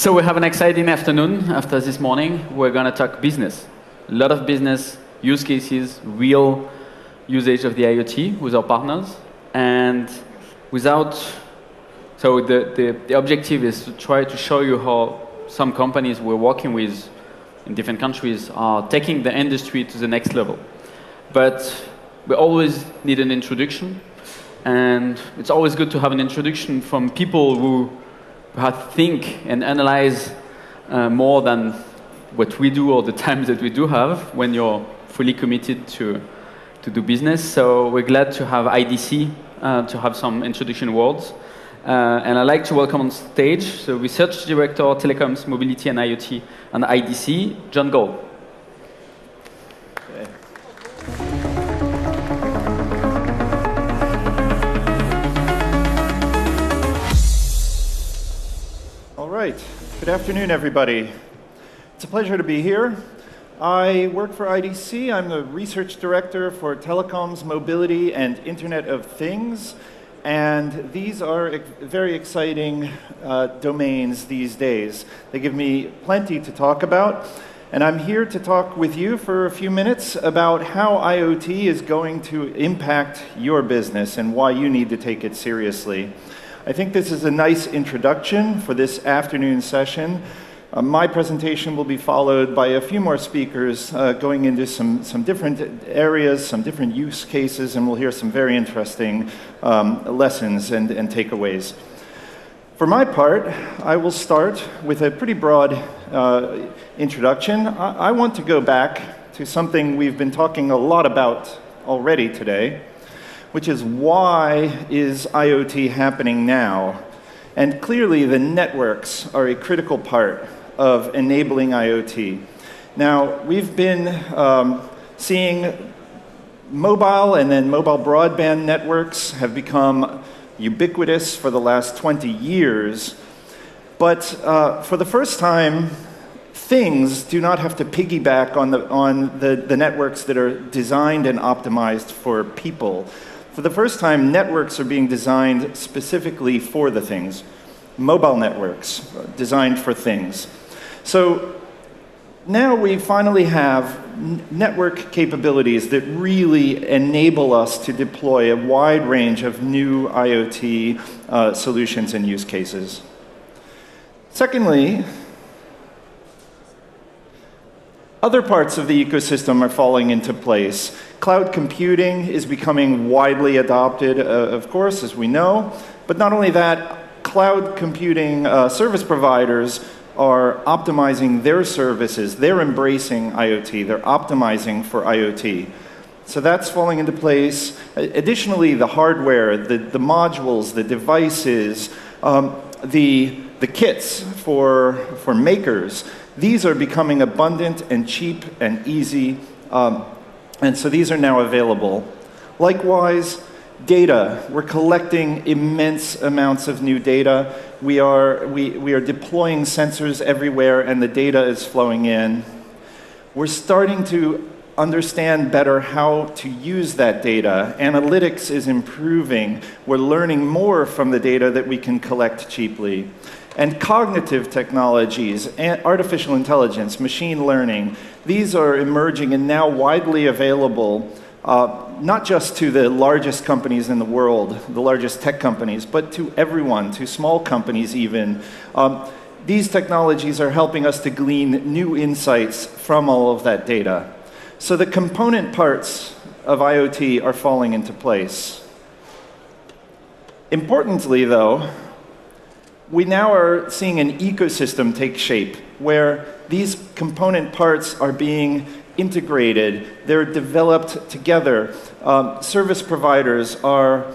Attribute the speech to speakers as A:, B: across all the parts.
A: So we have an exciting afternoon after this morning. We're going to talk business. A lot of business use cases, real usage of the IoT with our partners. And so the objective is to try to show you how some companies we're working with in different countries are taking the industry to the next level. But we always need an introduction. And it's always good to have an introduction from people who think and analyze more than what we do or the times that we do have when you're fully committed to do business. So we're glad to have IDC to have some introduction words. And I'd like to welcome on stage the Research Director, Telecoms, Mobility and IoT and IDC, John Gole.
B: Right. Good afternoon, everybody. It's a pleasure to be here. I work for IDC. I'm the research director for telecoms, mobility, and Internet of Things. And these are very exciting domains these days. They give me plenty to talk about. And I'm here to talk with you for a few minutes about how IoT is going to impact your business and why you need to take it seriously. I think this is a nice introduction for this afternoon session. My presentation will be followed by a few more speakers going into some different areas, some different use cases, and we'll hear some very interesting lessons and takeaways. For my part, I will start with a pretty broad introduction. I want to go back to something we've been talking a lot about already today, which is why is IoT happening now? And clearly the networks are a critical part of enabling IoT. Now, we've been seeing mobile and then mobile broadband networks have become ubiquitous for the last 20 years. But for the first time, things do not have to piggyback on the networks that are designed and optimized for people. For the first time, networks are being designed specifically for the things. Mobile networks designed for things. So now we finally have network capabilities that really enable us to deploy a wide range of new IoT solutions and use cases. Secondly, other parts of the ecosystem are falling into place. Cloud computing is becoming widely adopted, of course, as we know. But not only that, cloud computing service providers are optimizing their services. They're embracing IoT. They're optimizing for IoT. So that's falling into place. Additionally, the hardware, the modules, the devices, the kits for makers, these are becoming abundant and cheap and easy, and so these are now available. Likewise, data. We're collecting immense amounts of new data. We are deploying sensors everywhere, and the data is flowing in. We're starting to understand better how to use that data. Analytics is improving. We're learning more from the data that we can collect cheaply. And cognitive technologies, artificial intelligence, machine learning, these are emerging and now widely available, not just to the largest companies in the world, the largest tech companies, but to everyone, to small companies even. These technologies are helping us to glean new insights from all of that data. So the component parts of IoT are falling into place. Importantly, though, we now are seeing an ecosystem take shape where these component parts are being integrated. They're developed together. Service providers are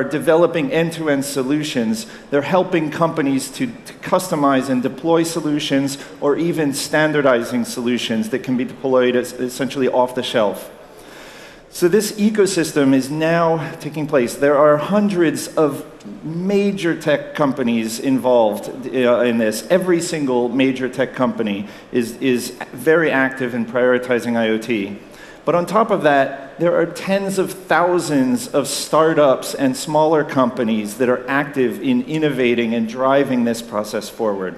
B: developing end-to-end solutions. They're helping companies to customize and deploy solutions or even standardizing solutions that can be deployed essentially off the shelf. So this ecosystem is now taking place. There are hundreds of major tech companies involved in this. Every single major tech company is very active in prioritizing IoT. But on top of that, there are tens of thousands of startups and smaller companies that are active in innovating and driving this process forward.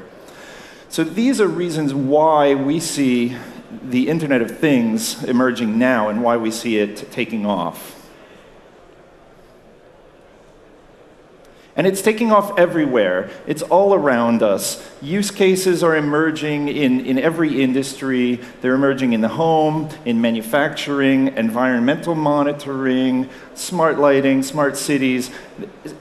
B: So these are reasons why we see the Internet of Things emerging now and why we see it taking off. And it's taking off everywhere. It's all around us. Use cases are emerging in every industry. They're emerging in the home, in manufacturing, environmental monitoring, smart lighting, smart cities.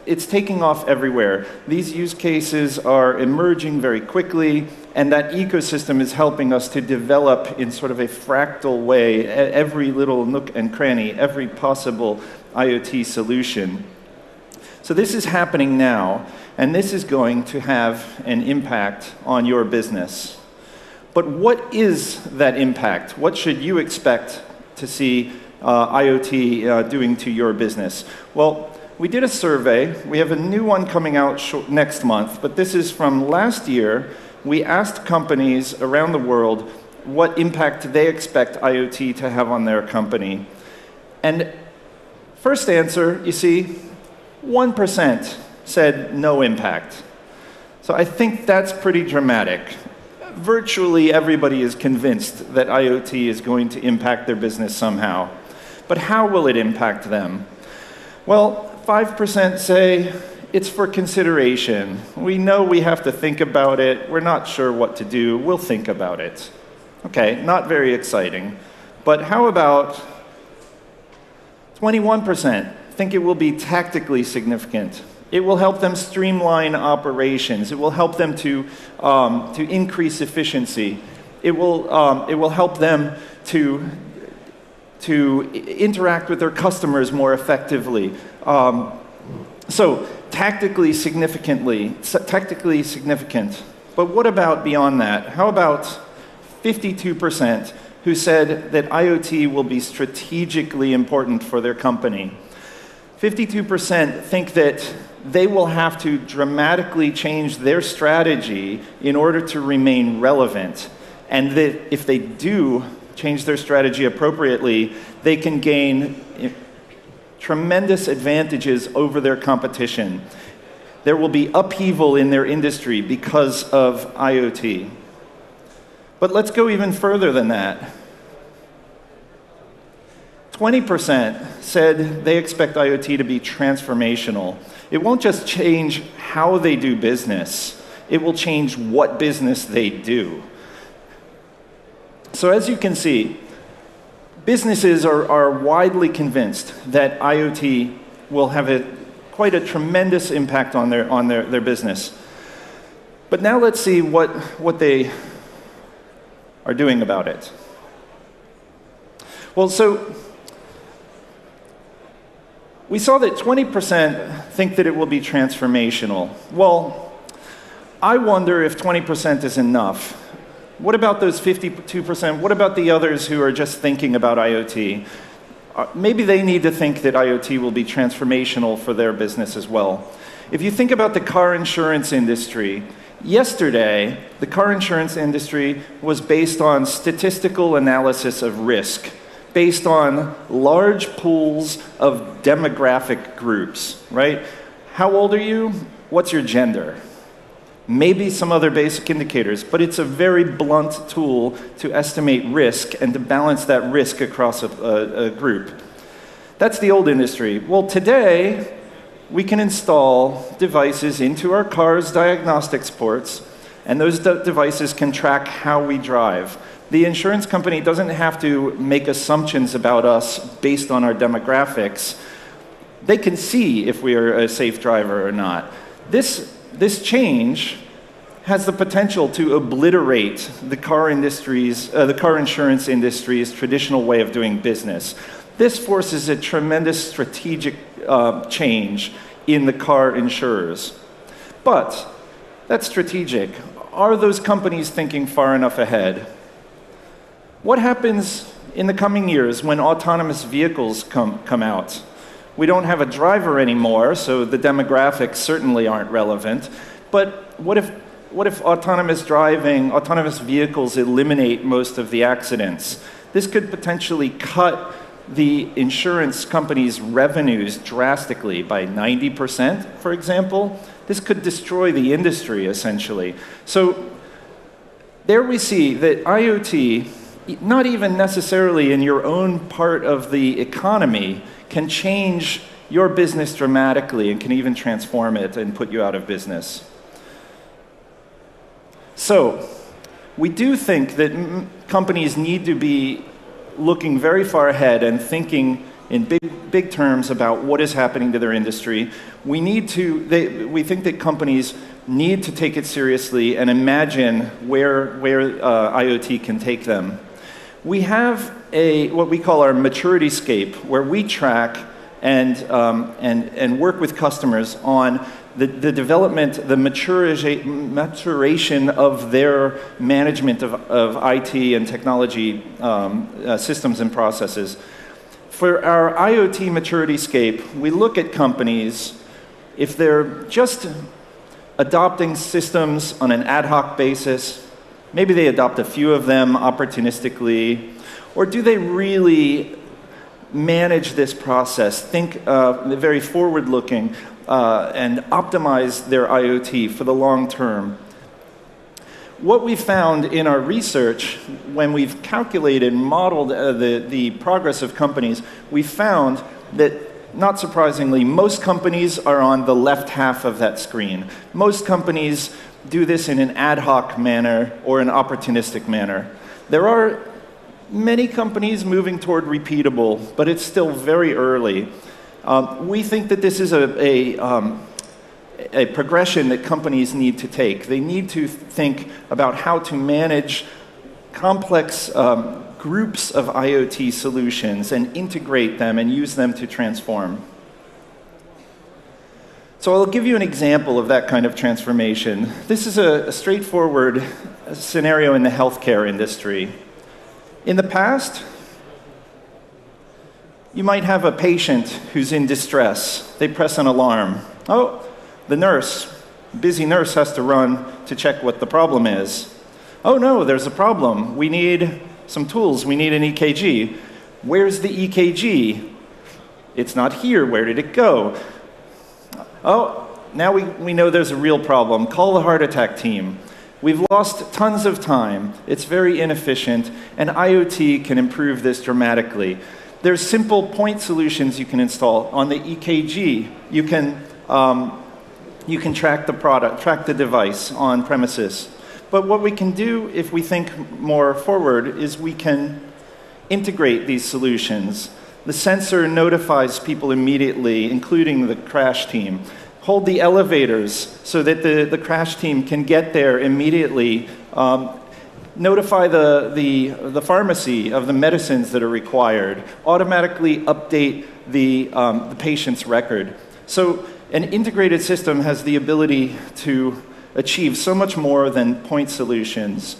B: It's taking off everywhere. These use cases are emerging very quickly, and that ecosystem is helping us to develop in sort of a fractal way every little nook and cranny, every possible IoT solution. So this is happening now, and this is going to have an impact on your business. But what is that impact? What should you expect to see IoT doing to your business? Well, we did a survey. We have a new one coming out next month, but this is from last year. We asked companies around the world what impact they expect IoT to have on their company. And first answer, you see, 1% said no impact. So I think that's pretty dramatic. Virtually everybody is convinced that IoT is going to impact their business somehow. But how will it impact them? Well, 5% say it's for consideration. We know we have to think about it. We're not sure what to do. We'll think about it. Okay, not very exciting. But how about 21%? Think it will be tactically significant. It will help them streamline operations. It will help them to increase efficiency. It will help them to interact with their customers more effectively. So tactically significant. But what about beyond that? How about 52% who said that IoT will be strategically important for their company? 52% think that they will have to dramatically change their strategy in order to remain relevant. And that if they do change their strategy appropriately, they can gain tremendous advantages over their competition. There will be upheaval in their industry because of IoT. But let's go even further than that. 20% said they expect IoT to be transformational. It won't just change how they do business, it will change what business they do. So as you can see, businesses are widely convinced that IoT will have quite a tremendous impact on their business. But now let's see what they are doing about it. Well, so we saw that 20% think that it will be transformational. Well, I wonder if 20% is enough. What about those 52%? What about the others who are just thinking about IoT? Maybe they need to think that IoT will be transformational for their business as well. If you think about the car insurance industry, yesterday, the car insurance industry was based on statistical analysis of risk, based on large pools of demographic groups, right? How old are you? What's your gender? Maybe some other basic indicators, but it's a very blunt tool to estimate risk and to balance that risk across a group. That's the old industry. Well, today, we can install devices into our car's diagnostics ports, and those devices can track how we drive. The insurance company doesn't have to make assumptions about us based on our demographics. They can see if we are a safe driver or not. This change has the potential to obliterate the car insurance industry's traditional way of doing business. This forces a tremendous strategic change in the car insurers. But that's strategic. Are those companies thinking far enough ahead? What happens in the coming years when autonomous vehicles come out? We don't have a driver anymore, so the demographics certainly aren't relevant. But what if autonomous vehicles eliminate most of the accidents? This could potentially cut the insurance company's revenues drastically by 90%, for example. This could destroy the industry, essentially. So There we see that IoT, not even necessarily in your own part of the economy, can change your business dramatically and can even transform it and put you out of business. So, we do think that companies need to be looking very far ahead and thinking in big terms about what is happening to their industry. We think that companies need to take it seriously and imagine where IoT can take them. We have what we call our MaturityScape, where we track and work with customers on the development, the maturation of their management of IT and technology systems and processes. For our IoT MaturityScape, we look at companies, if they're just adopting systems on an ad hoc basis, maybe they adopt a few of them opportunistically, or do they really manage this process, think very forward-looking, and optimize their IoT for the long term? What we found in our research, when we've calculated and modeled the progress of companies, we found that, not surprisingly, most companies are on the left half of that screen. Most companies do this in an ad hoc manner or an opportunistic manner. There are many companies moving toward repeatable, but it's still very early. We think that this is a progression that companies need to take. They need to think about how to manage complex groups of IoT solutions and integrate them and use them to transform. So I'll give you an example of that kind of transformation. This is a straightforward scenario in the healthcare industry. In the past, you might have a patient who's in distress. They press an alarm. Oh, the busy nurse has to run to check what the problem is. Oh no, there's a problem. We need some tools. We need an EKG. Where's the EKG? It's not here. Where did it go? Oh, now we know there's a real problem. Call the heart attack team. We've lost tons of time. It's very inefficient, and IoT can improve this dramatically. There's simple point solutions you can install. On the EKG, you can track the device on premises. But what we can do, if we think more forward, is we can integrate these solutions. The sensor notifies people immediately, including the crash team. Hold the elevators so that the crash team can get there immediately. Notify the pharmacy of the medicines that are required. Automatically update the patient's record. So an integrated system has the ability to achieve so much more than point solutions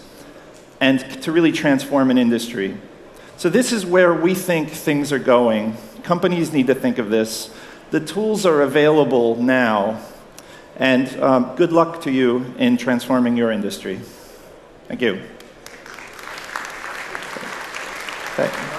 B: and to really transform an industry. So this is where we think things are going. Companies need to think of this. The tools are available now, and good luck to you in transforming your industry. Thank you. Okay.